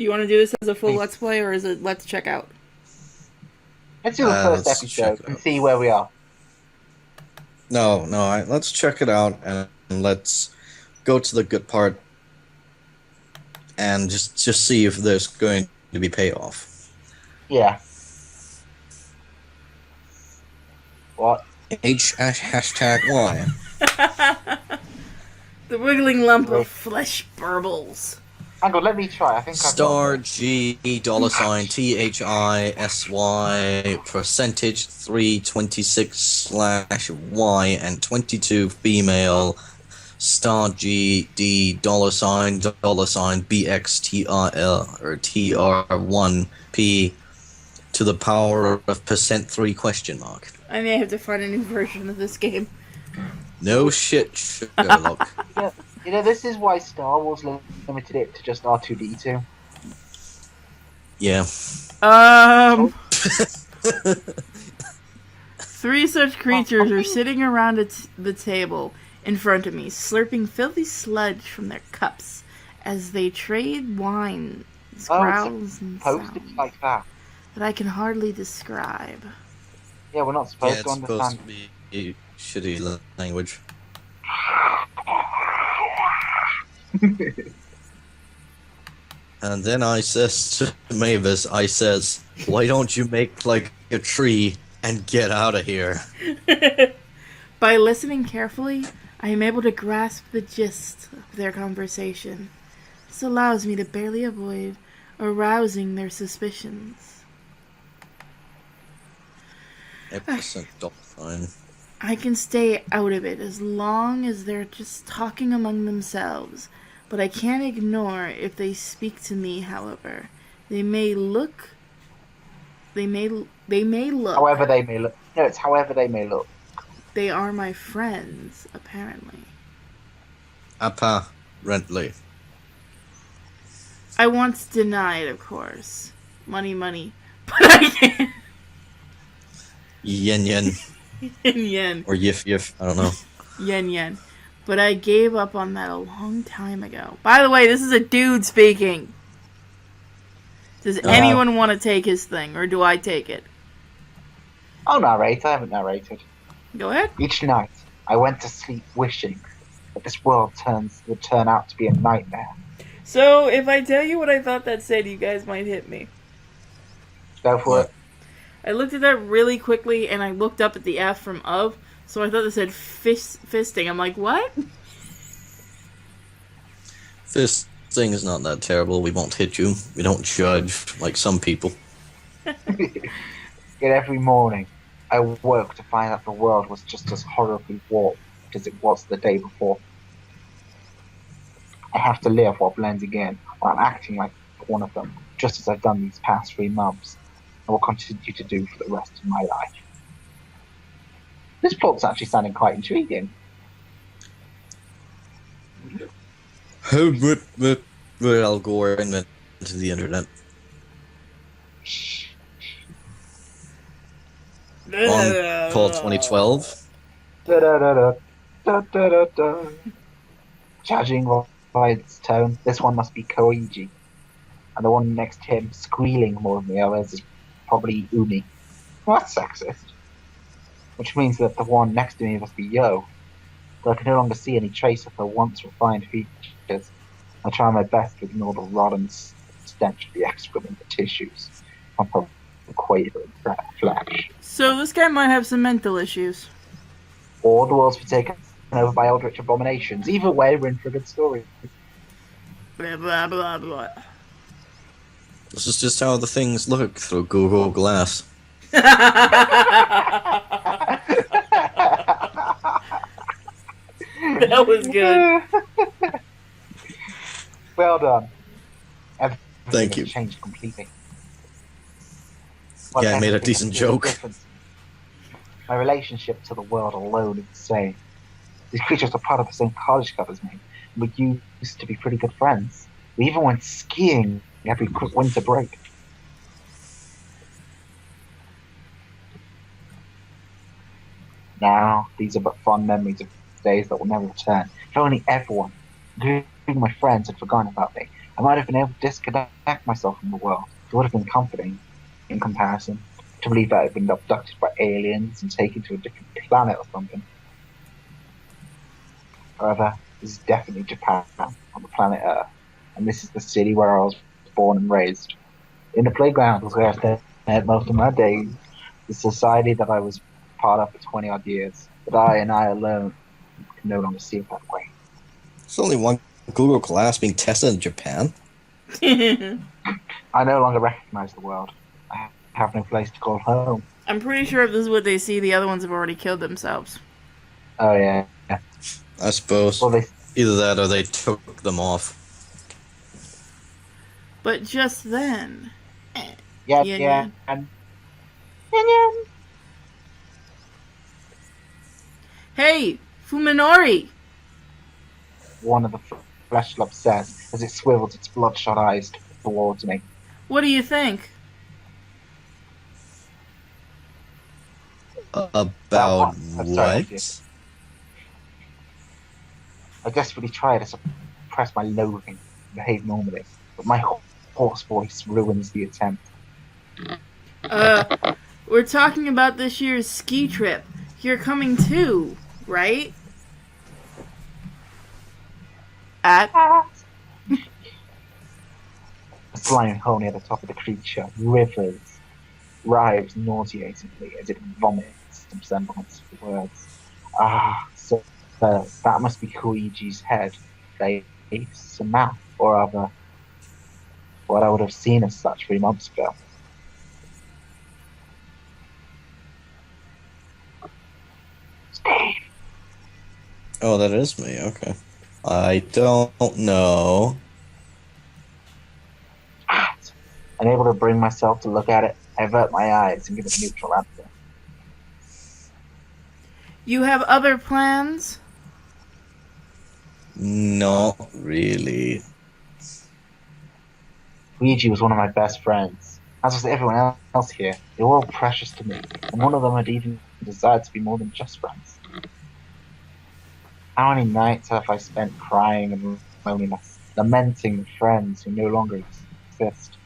You want to do this as a full Please. Let's Play, or is it Let's Check Out? Let's do the first Let's check episode it and out. see where we are. No, let's check it out and let's go to the good part and just see if there's going to be payoff. Yeah. What? Hashtag Y. The wiggling lump of flesh burbles. Hang on, let me try. I think I've Star got G $ THISY percentage 326/Y and 22 female star G D $BXTRL or TR1P to the power of %3 ? I may have to find a new version of this game. No shit, Sherlock. Yeah, you know, this is why Star Wars limited it to just R2D2. Yeah. Three such creatures are sitting around the table in front of me, slurping filthy sludge from their cups as they trade wine, growls, and Supposed to be sounds like that. that I can hardly describe. Yeah, we're not Yeah, supposed it's to supposed understand. to be shitty language. And then I says to Mavis, why don't you make like a tree and get out of here? By listening carefully, I am able to grasp the gist of their conversation. This allows me to barely avoid arousing their suspicions. Epicent dolphin. I can stay out of it as long as they're just talking among themselves, but I can't ignore if they speak to me, however. They may look. However they may look. No, it's however they may look. They are my friends, apparently. Apparently. I once denied, of course. Money, but I can't. Yen yen. Yen. Or yif yif. I don't know. Yen. But I gave up on that a long time ago. By the way, this is a dude speaking. Does anyone want to take his thing, or do I take it? I'll narrate. I haven't narrated. Go ahead. Each night, I went to sleep wishing that this world would turn out to be a nightmare. So, if I tell you what I thought that said, you guys might hit me. Go for it. I looked at that really quickly, and I looked up at the F from of, so I thought it said fisting. I'm like, what? Fisting is not that terrible. We won't hit you. We don't judge like some people. Yet every morning, I woke to find that the world was just as horribly warped as it was the day before. I have to live while blending in, while acting like one of them, just as I've done these past 3 months, and will continue to do for the rest of my life. This plot's actually sounding quite intriguing. Who would Al Gore invented the internet? On call 2012. Judging by its tone, this one must be Koiji. And the one next to him, squealing more than the others, is probably Umi. Well, that's sexist. Which means that the one next to me must be Yo. Though I can no longer see any trace of her once refined features, I try my best to ignore the rotten stench of the excrement and tissues on her quavering flesh. So this guy might have some mental issues. Or the world's been taken over by eldritch abominations. Either way, we're in for a good story. Blah, blah, blah, blah. This is just how the things look through Google Glass. That was good. Well done. Thank you. Changed completely. Yeah, I made a decent joke. My relationship to the world alone is the same. These creatures are part of the same college club as me. We used to be pretty good friends. We even went skiing every quick winter break. Now, these are but fond memories of days that will never return. If only everyone, including my friends, had forgotten about me, I might have been able to disconnect myself from the world. It would have been comforting, in comparison, to believe that I'd been abducted by aliens and taken to a different planet or something. However, this is definitely Japan, on the planet Earth, and this is the city where I was born and raised. In the playground was where I spent most of my days. The society that I was part of for 20 odd years, but I and I alone can no longer see it that way. There's only one Google Glass being tested in Japan. I no longer recognize the world. I have no place to call home. I'm pretty sure if this is what they see, the other ones have already killed themselves. Oh, yeah. I suppose. Well, Either that or they took them off. But just then... yeah. Hey, Fuminori! One of the flesh lumps says as it swivels its bloodshot eyes towards me. What do you think? About I'm sorry, what? I desperately try to suppress my loathing and behave normally, but my hoarse voice ruins the attempt. We're talking about this year's ski trip. You're coming too, right? The slime hole near the top of the creature writhes nauseatingly as it vomits some semblance of words. So that must be Koichi's head, face, and mouth, or other, what I would have seen as such 3 months ago. Steve. Oh, that is me, okay. I don't know. Unable to bring myself to look at it, I avert my eyes and give it a neutral answer. You have other plans? Not really. Luigi was one of my best friends, as was everyone else here. They were all precious to me, and one of them had even desired to be more than just friends. How many nights have I spent crying and loneliness, lamenting friends who no longer exist?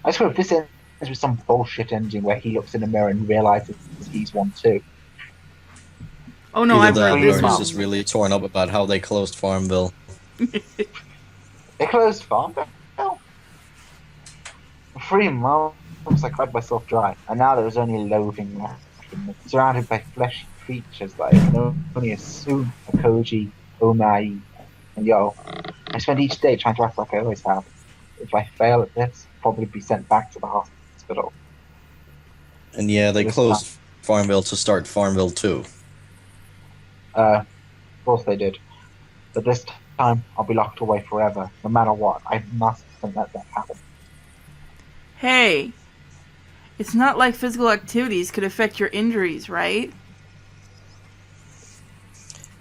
I swear if this ends with some bullshit ending where he looks in the mirror and realizes he's one too. Oh no, Either I've that heard or this he's one. just really torn up about how they closed Farmville. They closed Farmville? For 3 months I cried myself dry, and now there was only loathing left, surrounded by fleshy creatures that I can only assume are Koji, Omai, and Yo. I spend each day trying to act like I always have. If I fail at this, I'll probably be sent back to the hospital. And yeah, they closed Farmville to start Farmville 2. Of course they did. But this time, I'll be locked away forever, no matter what. I mustn't let that happen. Hey, it's not like physical activities could affect your injuries, right?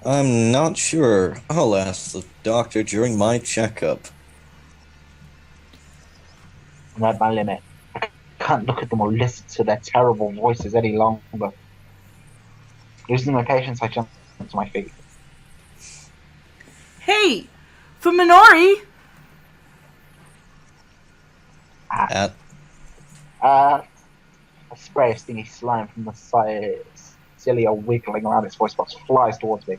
I'm not sure. I'll ask the doctor during my checkup. I'm at my limit. I can't look at them or listen to their terrible voices any longer. Losing my patience, I jump to my feet. Hey, Fuminori! I spray of stingy slime from the sides. Cilia wiggling around its voice box flies towards me.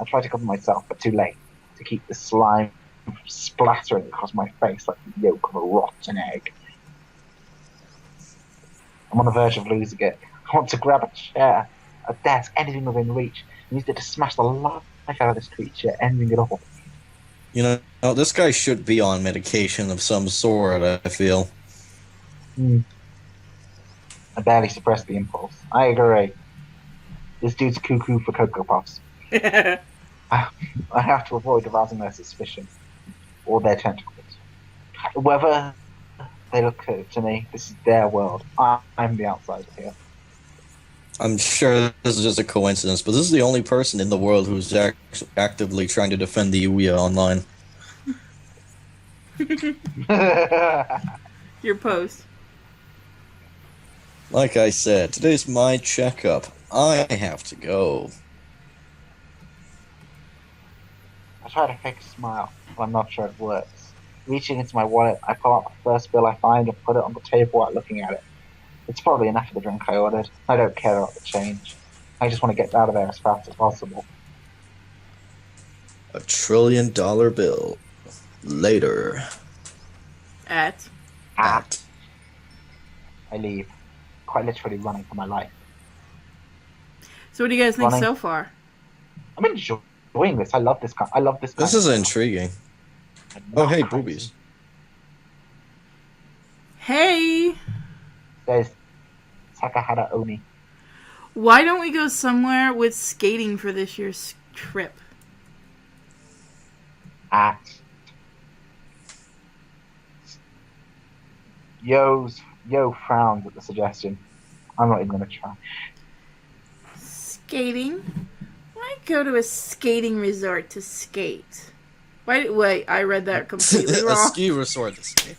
I try to cover myself, but too late, to keep the slime from splattering across my face like the yolk of a rotten egg. I'm on the verge of losing it. I want to grab a chair, a desk, anything within reach, and use it to smash the life out of this creature, ending it all. You know, this guy should be on medication of some sort, I feel. I barely suppressed the impulse. I agree. This dude's cuckoo for Cocoa Puffs. I have to avoid arousing their suspicion or their tentacles. Whether they look to me, this is their world. I'm the outsider here. I'm sure this is just a coincidence, but this is the only person in the world who's actively trying to defend the Ouya online. Your post. Like I said, today's my checkup. I have to go. I try to fake a smile, but I'm not sure it works. Reaching into my wallet, I pull out the first bill I find and put it on the table while looking at it. It's probably enough for the drink I ordered. I don't care about the change. I just want to get out of there as fast as possible. $1 trillion bill. Later. At. At. I leave, quite literally running for my life. So what do you guys think Running. so far? I'm enjoying this. I love this. I love this. This is intriguing. Oh, hey, boobies. Hey! There's Takahara Oni. Why don't we go somewhere with skating for this year's trip? At Yo frowns at the suggestion. I'm not even going to try. Skating? Why go to a skating resort to skate? Wait, I read that completely A wrong. ski resort to skate.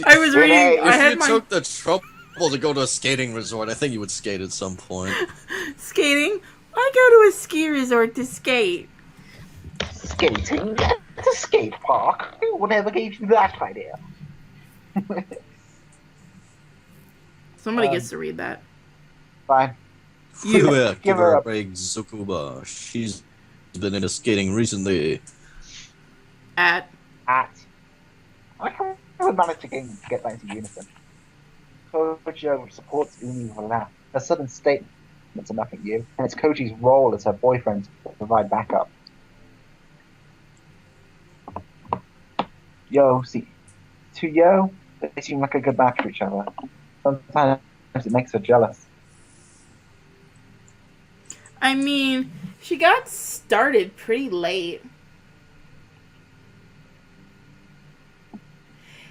I was reading. I If had you my took the trouble to go to a skating resort, I think you would skate at some point. skating. Why go to a ski resort to skate? Skating at a skate park? Whatever gave you that idea? Somebody gets to read that. Fine. Yeah, Give her a up. break, Zukuba. She's been into skating recently. At. I can never manage to get that into unison. Kojo supports Umi with that. Her sudden statements are nothing new, and it's Koji's role as her boyfriend to provide backup. To Yo, they seem like a good match for each other. Sometimes it makes her jealous. I mean, she got started pretty late.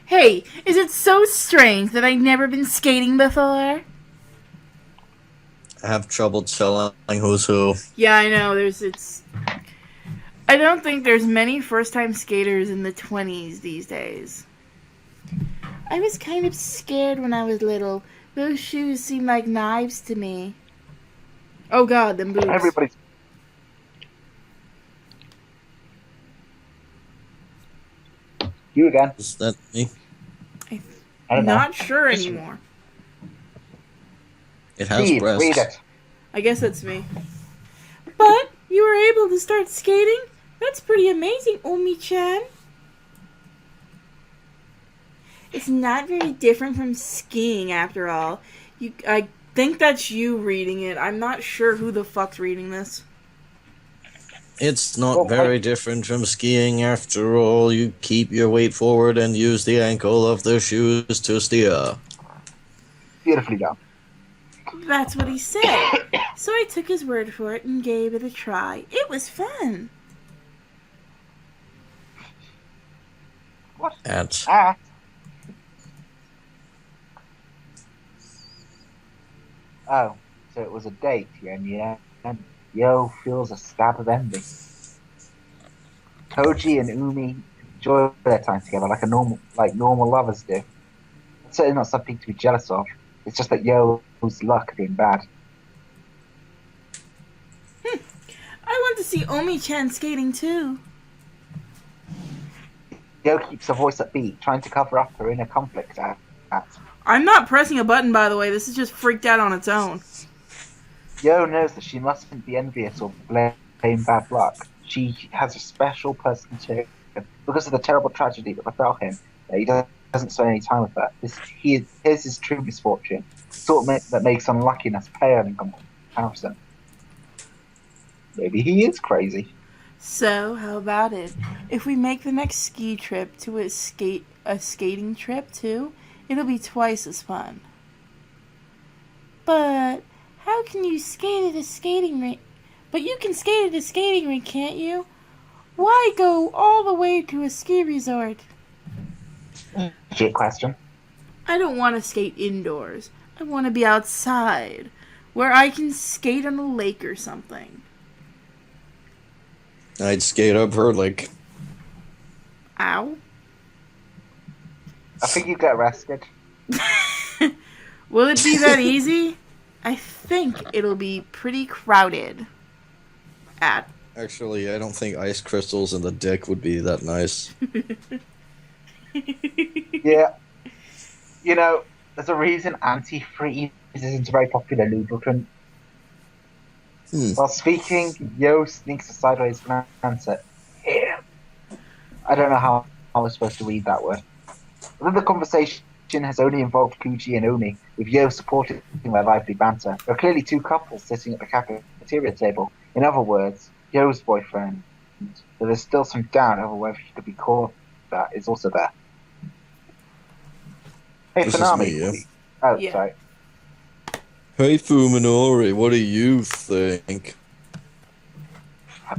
Hey, is it so strange that I've never been skating before? I have trouble telling who's who. Yeah, I know. I don't think there's many first-time skaters in the 20s these days. I was kind of scared when I was little. Those shoes seemed like knives to me. Oh god, them boobs. Everybody's. You again. Is that me? I don't know. Not sure anymore. It has Steve, breasts. read it. I guess that's me. But you were able to start skating? That's pretty amazing, Omi-chan. It's not very different from skiing, after all. I think that's you reading it. I'm not sure who the fuck's reading this. It's not very different from skiing after all. You keep your weight forward and use the ankle of the shoes to steer. Beautifully done. That's what he said. So I took his word for it and gave it a try. It was fun. What? At Oh, so it was a date, yeah. And Yo feels a stab of envy. Koji and Umi enjoy their time together like normal lovers do. It's certainly not something to be jealous of. It's just that Yo's luck being bad. I want to see Omi-chan skating too. Yo keeps her voice upbeat, trying to cover up her inner conflict at. I'm not pressing a button, by the way. This is just freaked out on its own. Yo knows that she mustn't be envious or blame bad luck. She has a special person too. Because of the terrible tragedy that befell him, he doesn't spend any time with her. Here's his true misfortune. Sort that makes unluckiness pale in comparison. Maybe he is crazy. So, how about it? If we make the next ski trip to a skating trip too, it'll be twice as fun. But how can you skate at a skating rink? But you can skate at a skating rink, can't you? Why go all the way to a ski resort? Legit question. I don't want to skate indoors. I want to be outside, where I can skate on a lake or something. I'd skate up her like. Ow. I think you get arrested. Will it be that easy? I think it'll be pretty crowded. Actually, I don't think ice crystals in the dick would be that nice. Yeah, you know, there's a reason antifreeze isn't a very popular lubricant. Hmm. While speaking, Yo sneaks a sideways glance at him. I don't know how I was supposed to read that word. Although the conversation has only involved Kuji and Umi, with Yo supporting their lively banter. There are clearly two couples sitting at the cafeteria table. In other words, Yo's boyfriend, though there's still some doubt over whether he could be called that, is also there. Hey, This is Fanami. me, yeah? Oh, Yeah. sorry. Hey, Fuminori, what do you think?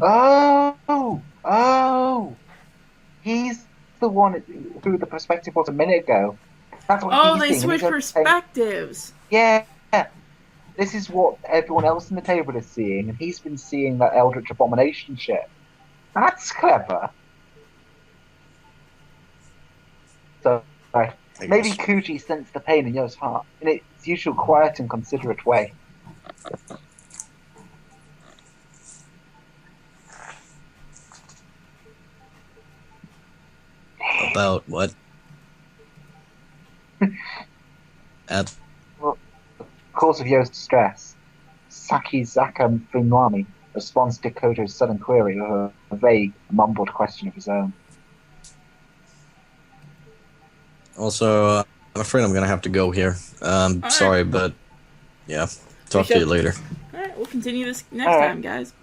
Oh, he's the one who the perspective was a minute ago. That's what Oh, he's they seeing, and he's switched only saying, perspectives. yeah, this is what everyone else in the table is seeing, and he's been seeing that Eldritch Abomination shit. That's clever. So, I maybe guess. Kuji sensed the pain in Yo's heart in its usual quiet and considerate way. About what? At Well, the cause of Yo's distress, Sakizaka Funwami responds to Koto's sudden query with a vague, mumbled question of his own. Also, I'm afraid I'm gonna have to go here. All Sorry, right. but yeah. We Talk to you shall- later. All right, we'll continue this next All right. time, guys.